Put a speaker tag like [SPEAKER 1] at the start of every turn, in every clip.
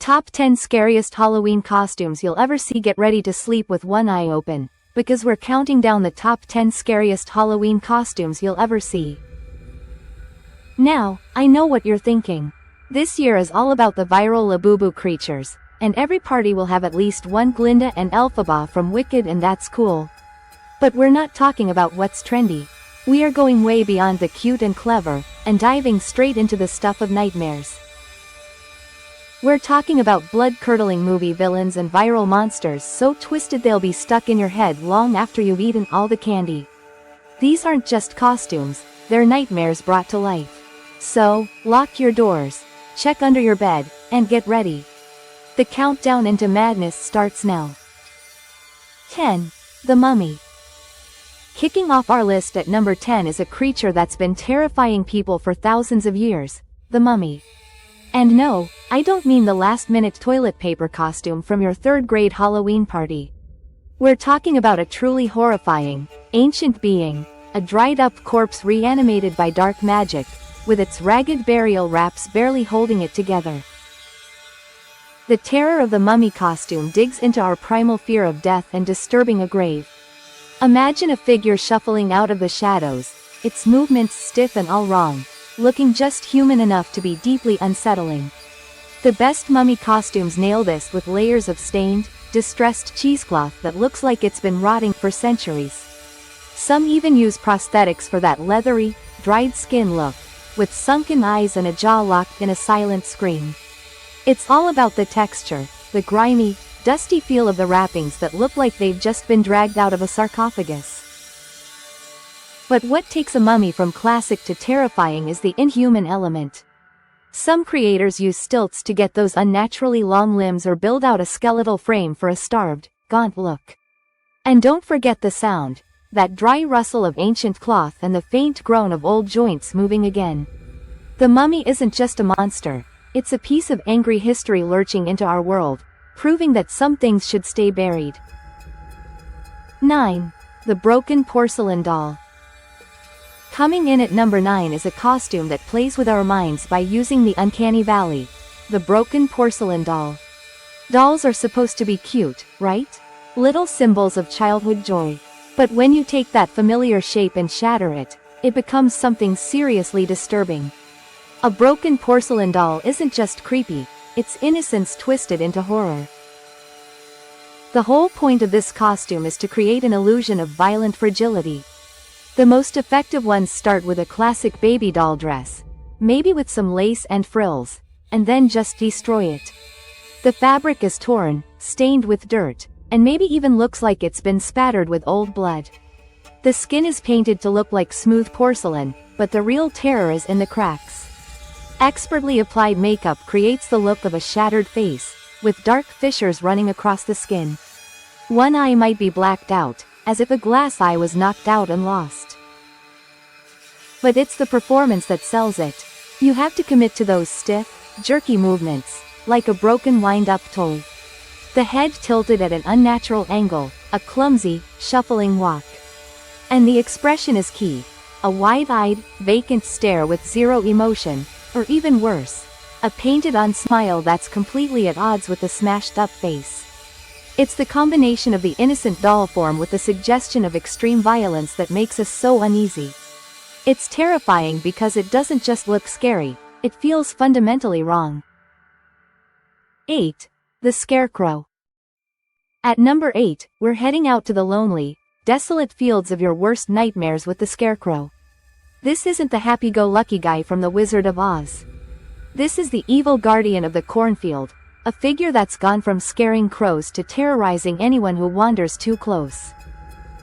[SPEAKER 1] Top 10 Scariest Halloween Costumes You'll Ever See. Get ready to sleep with one eye open, because we're counting down the top 10 scariest Halloween costumes you'll ever see. Now, I know what you're thinking. This year is all about the viral Labubu creatures, and every party will have at least one Glinda and Elphaba from Wicked, and that's cool. But we're not talking about what's trendy. We are going way beyond the cute and clever, and diving straight into the stuff of nightmares. We're talking about blood-curdling movie villains and viral monsters so twisted they'll be stuck in your head long after you've eaten all the candy. These aren't just costumes, they're nightmares brought to life. So, lock your doors, check under your bed, and get ready. The countdown into madness starts now. 10. The Mummy. Kicking off our list at number 10 is a creature that's been terrifying people for thousands of years, the mummy. And no, I don't mean the last-minute toilet paper costume from your third-grade Halloween party. We're talking about a truly horrifying, ancient being, a dried-up corpse reanimated by dark magic, with its ragged burial wraps barely holding it together. The terror of the mummy costume digs into our primal fear of death and disturbing a grave. Imagine a figure shuffling out of the shadows, its movements stiff and all wrong, looking just human enough to be deeply unsettling. The best mummy costumes nail this with layers of stained, distressed cheesecloth that looks like it's been rotting for centuries. Some even use prosthetics for that leathery, dried skin look, with sunken eyes and a jaw locked in a silent scream. It's all about the texture, the grimy, dusty feel of the wrappings that look like they've just been dragged out of a sarcophagus. But what takes a mummy from classic to terrifying is the inhuman element. Some creators use stilts to get those unnaturally long limbs or build out a skeletal frame for a starved, gaunt look. And don't forget the sound, that dry rustle of ancient cloth and the faint groan of old joints moving again. The mummy isn't just a monster, it's a piece of angry history lurching into our world, proving that some things should stay buried. 9. The Broken Porcelain Doll. Coming in at number 9 is a costume that plays with our minds by using the uncanny valley, the broken porcelain doll. Dolls are supposed to be cute, right? Little symbols of childhood joy. But when you take that familiar shape and shatter it, it becomes something seriously disturbing. A broken porcelain doll isn't just creepy, it's innocence twisted into horror. The whole point of this costume is to create an illusion of violent fragility. The most effective ones start with a classic baby doll dress, maybe with some lace and frills, and then just destroy it. The fabric is torn, stained with dirt, and maybe even looks like it's been spattered with old blood. The skin is painted to look like smooth porcelain, but the real terror is in the cracks. Expertly applied makeup creates the look of a shattered face, with dark fissures running across the skin. One eye might be blacked out, as if a glass eye was knocked out and lost. But it's the performance that sells it. You have to commit to those stiff, jerky movements, like a broken wind-up toy. The head tilted at an unnatural angle, a clumsy, shuffling walk. And the expression is key. A wide-eyed, vacant stare with zero emotion, or even worse, a painted-on smile that's completely at odds with the smashed-up face. It's the combination of the innocent doll form with the suggestion of extreme violence that makes us so uneasy. It's terrifying because it doesn't just look scary, it feels fundamentally wrong. 8. The Scarecrow. At number 8, we're heading out to the lonely, desolate fields of your worst nightmares with the Scarecrow. This isn't the happy-go-lucky guy from The Wizard of Oz. This is the evil guardian of the cornfield, a figure that's gone from scaring crows to terrorizing anyone who wanders too close.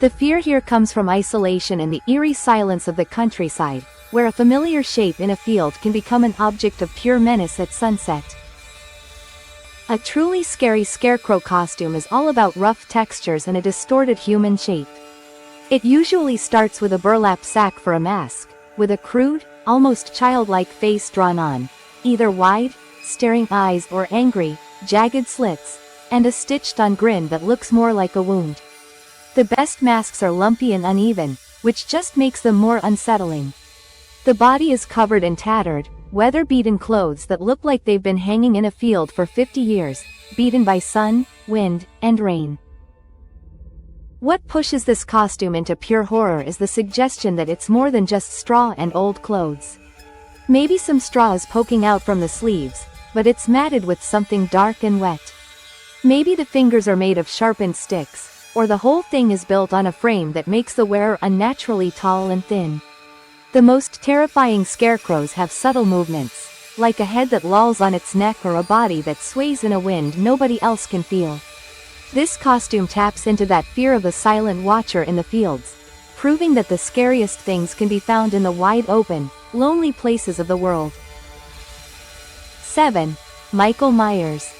[SPEAKER 1] The fear here comes from isolation and the eerie silence of the countryside, where a familiar shape in a field can become an object of pure menace at sunset. A truly scary scarecrow costume is all about rough textures and a distorted human shape. It usually starts with a burlap sack for a mask, with a crude, almost childlike face drawn on, either wide, staring eyes or angry, jagged slits, and a stitched-on grin that looks more like a wound. The best masks are lumpy and uneven, which just makes them more unsettling. The body is covered in tattered, weather-beaten clothes that look like they've been hanging in a field for 50 years, beaten by sun, wind, and rain. What pushes this costume into pure horror is the suggestion that it's more than just straw and old clothes. Maybe some straw is poking out from the sleeves, but it's matted with something dark and wet. Maybe the fingers are made of sharpened sticks, or the whole thing is built on a frame that makes the wearer unnaturally tall and thin. The most terrifying scarecrows have subtle movements, like a head that lolls on its neck or a body that sways in a wind nobody else can feel. This costume taps into that fear of the silent watcher in the fields, proving that the scariest things can be found in the wide open, lonely places of the world. 7. Michael Myers.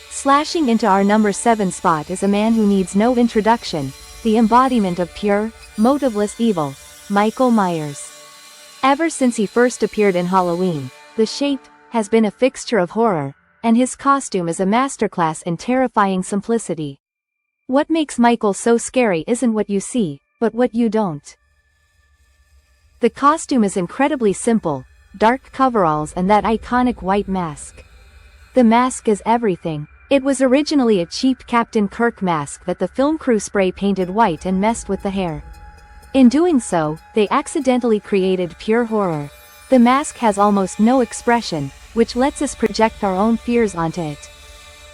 [SPEAKER 1] Slashing into our number 7 spot is a man who needs no introduction, the embodiment of pure, motiveless evil, Michael Myers. Ever since he first appeared in Halloween, the Shape has been a fixture of horror, and his costume is a masterclass in terrifying simplicity. What makes Michael so scary isn't what you see, but what you don't. The costume is incredibly simple, dark coveralls and that iconic white mask. The mask is everything. It was originally a cheap Captain Kirk mask that the film crew spray painted white and messed with the hair. In doing so, they accidentally created pure horror. The mask has almost no expression, which lets us project our own fears onto it.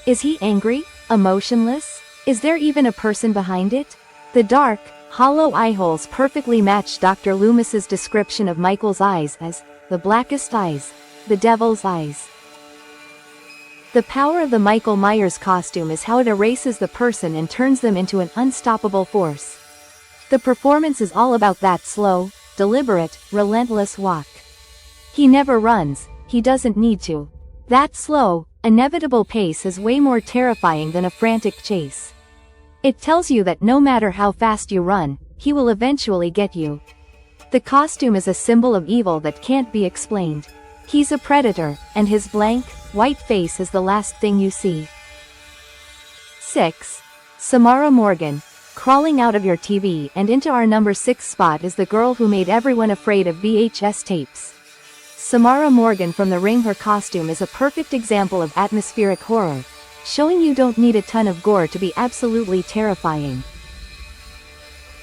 [SPEAKER 1] Is he angry? Emotionless? Is there even a person behind it? The dark, hollow eyeholes perfectly match Dr. Loomis's description of Michael's eyes as the blackest eyes, the devil's eyes. The power of the Michael Myers costume is how it erases the person and turns them into an unstoppable force. The performance is all about that slow, deliberate, relentless walk. He never runs, he doesn't need to. That slow, inevitable pace is way more terrifying than a frantic chase. It tells you that no matter how fast you run, he will eventually get you. The costume is a symbol of evil that can't be explained. He's a predator, and his blank, white face is the last thing you see. 6. Samara Morgan. Crawling out of your TV and into our number 6 spot is the girl who made everyone afraid of VHS tapes. Samara Morgan from The Ring. Her costume is a perfect example of atmospheric horror, showing you don't need a ton of gore to be absolutely terrifying.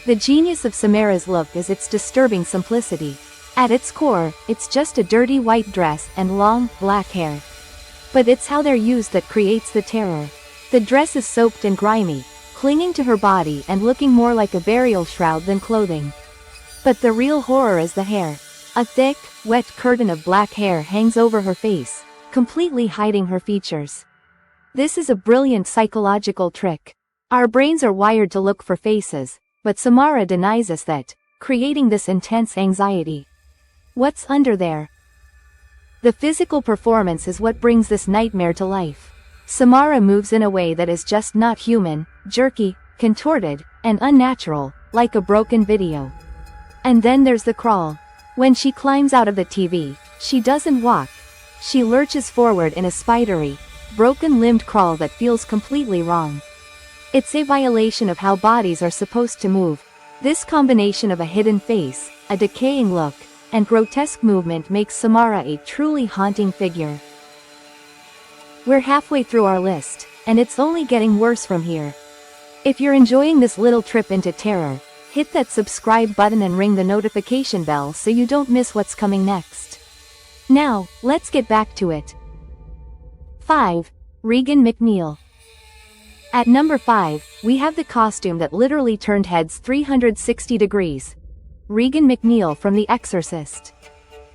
[SPEAKER 1] The genius of Samara's look is its disturbing simplicity. At its core, it's just a dirty white dress and long, black hair. But it's how they're used that creates the terror. The dress is soaked and grimy, clinging to her body and looking more like a burial shroud than clothing. But the real horror is the hair. A thick, wet curtain of black hair hangs over her face, completely hiding her features. This is a brilliant psychological trick. Our brains are wired to look for faces, but Samara denies us that, creating this intense anxiety. What's under there? The physical performance is what brings this nightmare to life. Samara moves in a way that is just not human, jerky, contorted, and unnatural, like a broken video. And then there's the crawl. When she climbs out of the TV, she doesn't walk. She lurches forward in a spidery, broken-limbed crawl that feels completely wrong. It's a violation of how bodies are supposed to move. This combination of a hidden face, a decaying look, and grotesque movement makes Samara a truly haunting figure. We're halfway through our list, and it's only getting worse from here. If you're enjoying this little trip into terror, hit that subscribe button and ring the notification bell so you don't miss what's coming next. Now, let's get back to it. 5. Regan McNeil. At number 5, we have the costume that literally turned heads 360 degrees. Regan McNeil from The Exorcist.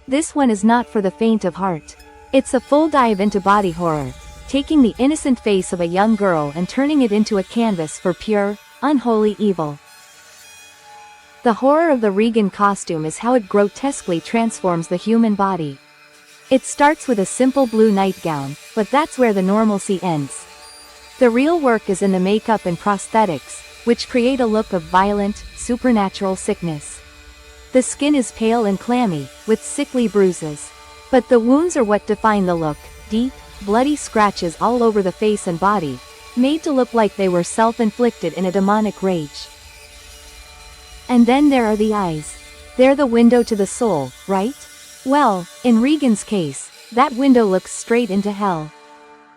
[SPEAKER 1] This one is not for the faint of heart. It's a full dive into body horror, taking the innocent face of a young girl and turning it into a canvas for pure, unholy evil. The horror of the Regan costume is how it grotesquely transforms the human body. It starts with a simple blue nightgown, but that's where the normalcy ends. The real work is in the makeup and prosthetics, which create a look of violent, supernatural sickness. The skin is pale and clammy, with sickly bruises. But the wounds are what define the look, deep, bloody scratches all over the face and body, made to look like they were self-inflicted in a demonic rage. And then there are the eyes. They're the window to the soul, right? Well, in Regan's case, that window looks straight into hell.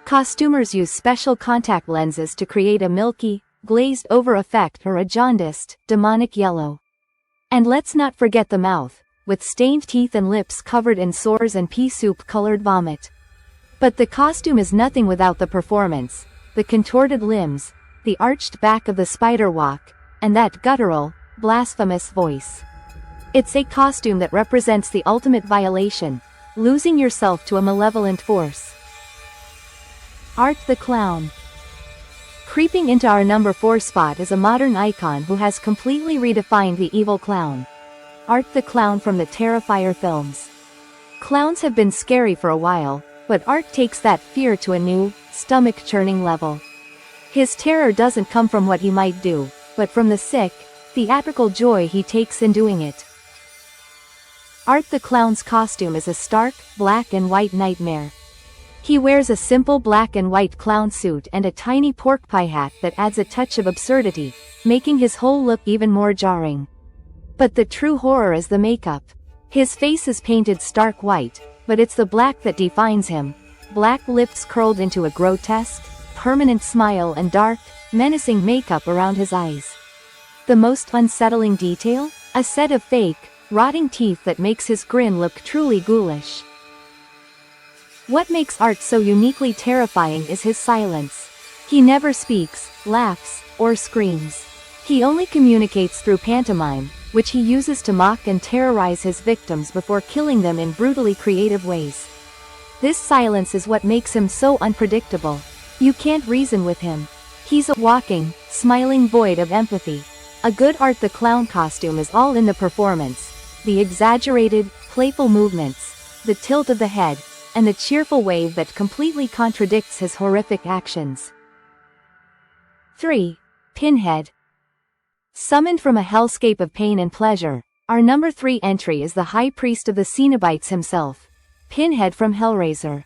[SPEAKER 1] Costumers use special contact lenses to create a milky, glazed-over effect or a jaundiced, demonic yellow. And let's not forget the mouth, with stained teeth and lips covered in sores and pea soup-colored vomit. But the costume is nothing without the performance, the contorted limbs, the arched back of the spider walk, and that guttural, blasphemous voice. It's a costume that represents the ultimate violation, losing yourself to a malevolent force. Art the Clown. Creeping into our number 4 spot is a modern icon who has completely redefined the evil clown. Art the Clown from the Terrifier films. Clowns have been scary for a while, but Art takes that fear to a new, stomach-churning level. His terror doesn't come from what he might do, but from the sick, theatrical joy he takes in doing it. Art the Clown's costume is a stark, black and white nightmare. He wears a simple black and white clown suit and a tiny pork pie hat that adds a touch of absurdity, making his whole look even more jarring. But the true horror is the makeup. His face is painted stark white, but it's the black that defines him. Black lips curled into a grotesque, permanent smile and dark, menacing makeup around his eyes. The most unsettling detail? A set of fake, rotting teeth that makes his grin look truly ghoulish. What makes Art so uniquely terrifying is his silence. He never speaks, laughs, or screams. He only communicates through pantomime, which he uses to mock and terrorize his victims before killing them in brutally creative ways. This silence is what makes him so unpredictable. You can't reason with him. He's a walking, smiling void of empathy. A good Art the Clown costume is all in the performance, the exaggerated, playful movements, the tilt of the head, and the cheerful wave that completely contradicts his horrific actions. 3. Pinhead. Summoned from a hellscape of pain and pleasure, our number 3 entry is the high priest of the Cenobites himself, Pinhead from Hellraiser.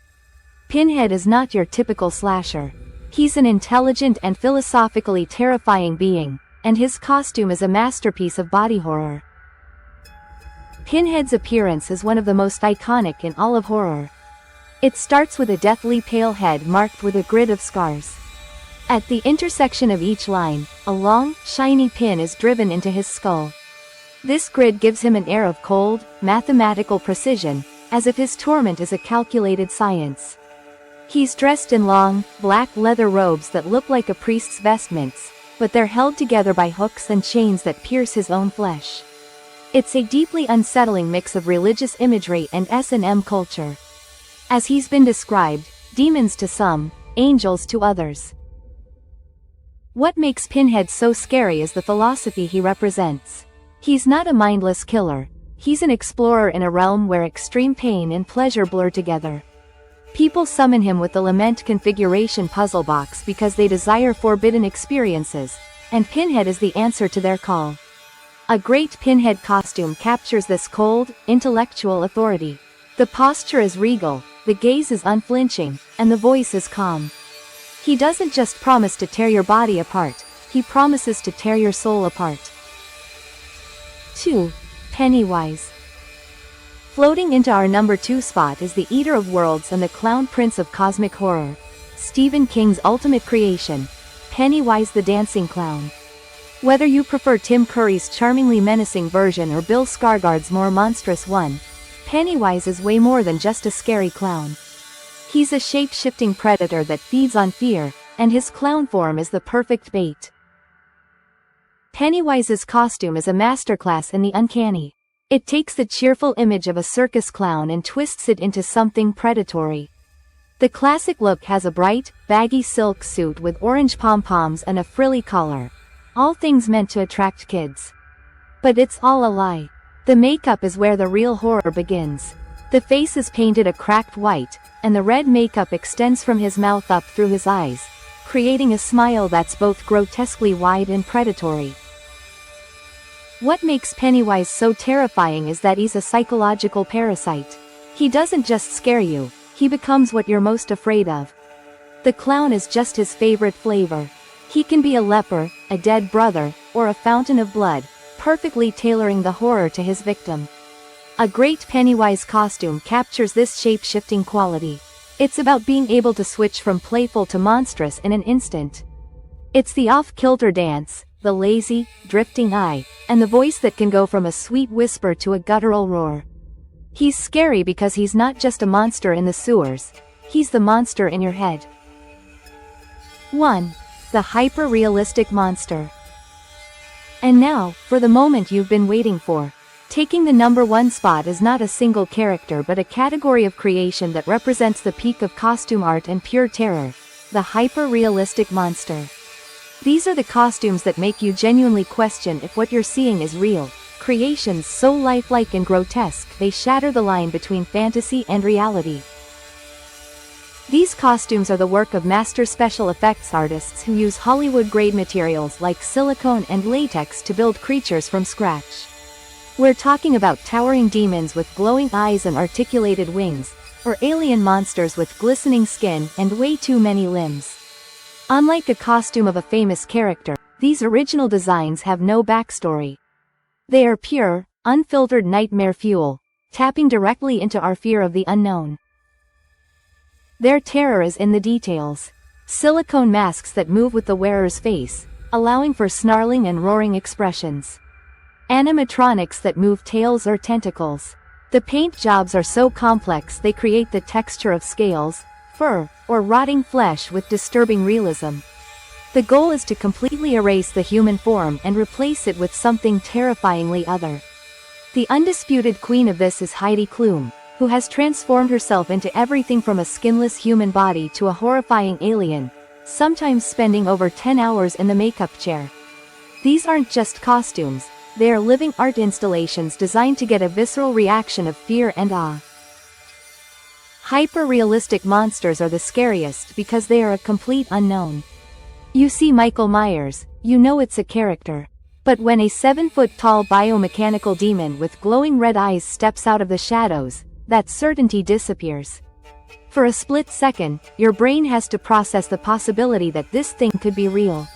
[SPEAKER 1] Pinhead is not your typical slasher. He's an intelligent and philosophically terrifying being, and his costume is a masterpiece of body horror. Pinhead's appearance is one of the most iconic in all of horror. It starts with a deathly pale head marked with a grid of scars. At the intersection of each line, a long, shiny pin is driven into his skull. This grid gives him an air of cold, mathematical precision, as if his torment is a calculated science. He's dressed in long, black leather robes that look like a priest's vestments, but they're held together by hooks and chains that pierce his own flesh. It's a deeply unsettling mix of religious imagery and S&M culture. As he's been described, demons to some, angels to others. What makes Pinhead so scary is the philosophy he represents. He's not a mindless killer. He's an explorer in a realm where extreme pain and pleasure blur together. People summon him with the Lament configuration puzzle box because they desire forbidden experiences, and Pinhead is the answer to their call. A great Pinhead costume captures this cold, intellectual authority. The posture is regal, the gaze is unflinching, and the voice is calm. He doesn't just promise to tear your body apart, he promises to tear your soul apart. 2. Pennywise. Floating into our number 2 spot is the Eater of Worlds and the Clown Prince of Cosmic Horror, Stephen King's ultimate creation, Pennywise the Dancing Clown. Whether you prefer Tim Curry's charmingly menacing version or Bill Skarsgård's more monstrous one, Pennywise is way more than just a scary clown. He's a shape-shifting predator that feeds on fear, and his clown form is the perfect bait. Pennywise's costume is a masterclass in the uncanny. It takes the cheerful image of a circus clown and twists it into something predatory. The classic look has a bright, baggy silk suit with orange pom-poms and a frilly collar. All things meant to attract kids. But it's all a lie. The makeup is where the real horror begins. The face is painted a cracked white, and the red makeup extends from his mouth up through his eyes, creating a smile that's both grotesquely wide and predatory. What makes Pennywise so terrifying is that he's a psychological parasite. He doesn't just scare you, he becomes what you're most afraid of. The clown is just his favorite flavor. He can be a leper, a dead brother, or a fountain of blood, perfectly tailoring the horror to his victim. A great Pennywise costume captures this shape-shifting quality. It's about being able to switch from playful to monstrous in an instant. It's the off-kilter dance, the lazy, drifting eye, and the voice that can go from a sweet whisper to a guttural roar. He's scary because he's not just a monster in the sewers, he's the monster in your head. 1. The hyper-realistic monster. And now, for the moment you've been waiting for. Taking the number 1 spot is not a single character but a category of creation that represents the peak of costume art and pure terror. The hyper-realistic monster. These are the costumes that make you genuinely question if what you're seeing is real. Creations so lifelike and grotesque they shatter the line between fantasy and reality. These costumes are the work of master special effects artists who use Hollywood-grade materials like silicone and latex to build creatures from scratch. We're talking about towering demons with glowing eyes and articulated wings, or alien monsters with glistening skin and way too many limbs. Unlike a costume of a famous character, these original designs have no backstory. They are pure, unfiltered nightmare fuel, tapping directly into our fear of the unknown. Their terror is in the details. Silicone masks that move with the wearer's face, allowing for snarling and roaring expressions. Animatronics that move tails or tentacles. The paint jobs are so complex they create the texture of scales, fur, or rotting flesh with disturbing realism. The goal is to completely erase the human form and replace it with something terrifyingly other. The undisputed queen of this is Heidi Klum, who has transformed herself into everything from a skinless human body to a horrifying alien, sometimes spending over 10 hours in the makeup chair. These aren't just costumes, they are living art installations designed to get a visceral reaction of fear and awe. Hyper-realistic monsters are the scariest because they are a complete unknown. You see Michael Myers, you know it's a character. But when a 7-foot-tall biomechanical demon with glowing red eyes steps out of the shadows, that certainty disappears. For a split second, your brain has to process the possibility that this thing could be real.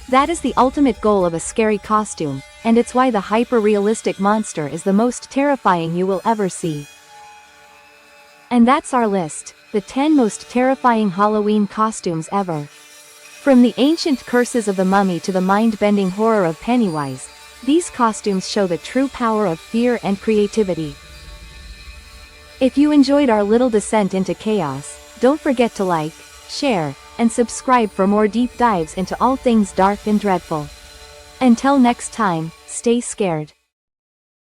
[SPEAKER 1] That is the ultimate goal of a scary costume, and it's why the hyper-realistic monster is the most terrifying you will ever see. And that's our list, the 10 most terrifying Halloween costumes ever. From the ancient curses of the mummy to the mind-bending horror of Pennywise, these costumes show the true power of fear and creativity. If you enjoyed our little descent into chaos, don't forget to like, share, and subscribe for more deep dives into all things dark and dreadful. Until next time, stay scared.